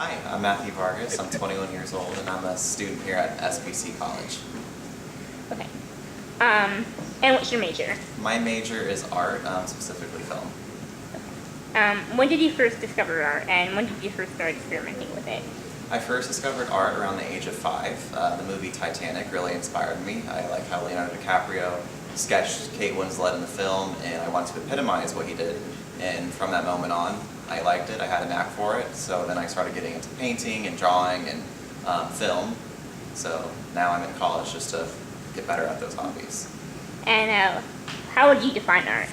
Hi, I'm Matthew Vargas. I'm 21 years old and I'm a student here at SBC College. Okay. And what's your major? My major is art, specifically film. When did you first discover art, and when did you first start experimenting with it? I first discovered art around the age of 5. The movie Titanic really inspired me. I like how Leonardo DiCaprio sketched Kate Winslet in the film, and I wanted to epitomize what he did. And from that moment on, I liked it. I had a knack for it. So then I started getting into painting and drawing and film. So now I'm in college just to get better at those hobbies. And how would you define art?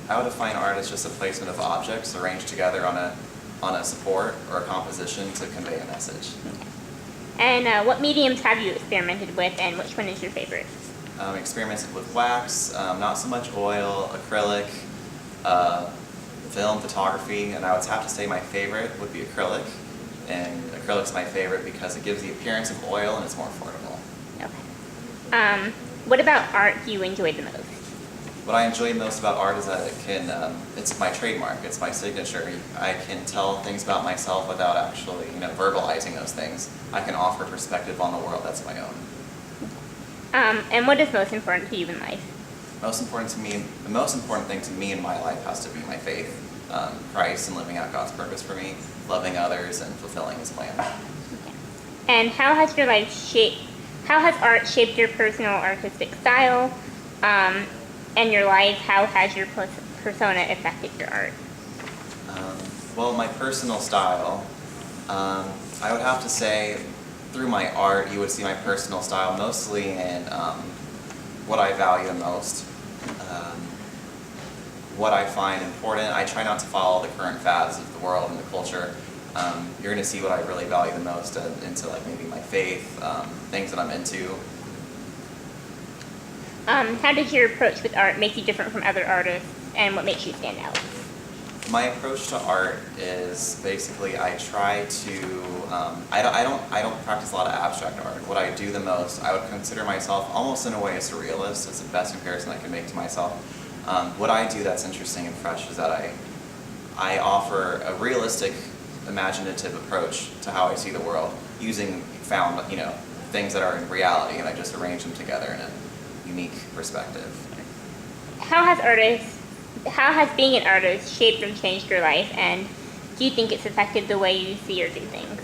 I would define art as just a placement of objects arranged together on a support or a composition to convey a message. And what mediums have you experimented with, and which one is your favorite? Experimented with wax, not so much oil, acrylic, film, photography, and I would have to say my favorite would be acrylic. And acrylic's my favorite because it gives the appearance of oil and it's more affordable. Okay. What about art do you enjoy the most? What I enjoy most about art is that it can, it's my trademark, it's my signature. I can tell things about myself without actually, verbalizing those things. I can offer perspective on the world that's my own. And what is most important to you in life? The most important thing to me in my life has to be my faith, Christ, and living out God's purpose for me, loving others, and fulfilling His plan. Okay. And how has art shaped your personal artistic style? And your life, how has your persona affected your art? Well, my personal style, I would have to say through my art you would see my personal style mostly in what I value the most, what I find important. I try not to follow the current fads of the world and the culture. You're going to see what I really value the most into like maybe my faith, things that I'm into. How does your approach with art make you different from other artists, and what makes you stand out? My approach to art is basically I try to I don't practice a lot of abstract art. What I do the most, I would consider myself almost in a way a surrealist. It's the best comparison I can make to myself. What I do that's interesting and fresh is that I offer a realistic, imaginative approach to how I see the world, using found things that are in reality, and I just arrange them together in a unique perspective. How has being an artist shaped or changed your life, and do you think it's affected the way you see or do things?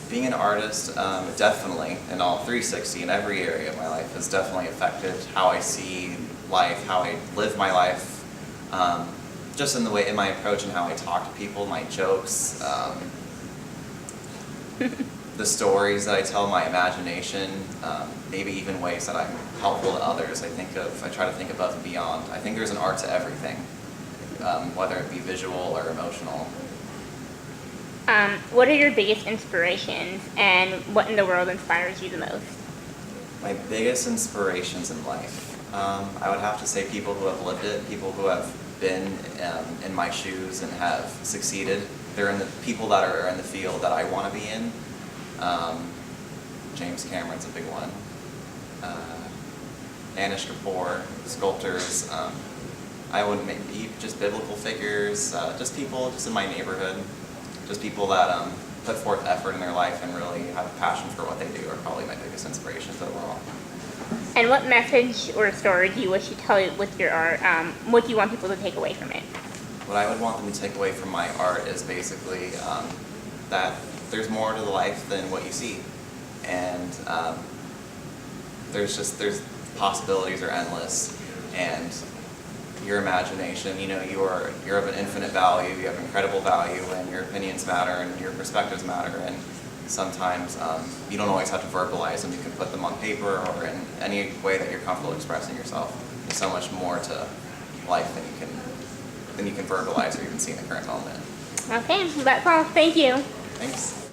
Being an artist, definitely, in all 360, in every area of my life, has definitely affected how I see life, how I live my life, just in my approach and how I talk to people, my jokes, the stories that I tell, my imagination, maybe even ways that I'm helpful to others. I try to think above and beyond. I think there's an art to everything, whether it be visual or emotional. What are your biggest inspirations, and what in the world inspires you the most? My biggest inspirations in life, I would have to say people who have lived it, people who have been in my shoes and have succeeded. They're in the people that are in the field that I want to be in. James Cameron's a big one. Anish Kapoor, sculptors. I wouldn't maybe just biblical figures, just people just in my neighborhood, just people that put forth effort in their life and really have a passion for what they do are probably my biggest inspirations overall. And what message or story do you wish to tell with your art? What do you want people to take away from it? What I would want them to take away from my art is basically that there's more to the life than what you see, and there's possibilities are endless, and your imagination, you're of an infinite value, you have incredible value, and your opinions matter and your perspectives matter, and sometimes you don't always have to verbalize them. You can put them on paper or in any way that you're comfortable expressing yourself. There's so much more to life than you can verbalize or even see in the current moment. Okay, that's all. Thank you. Thanks.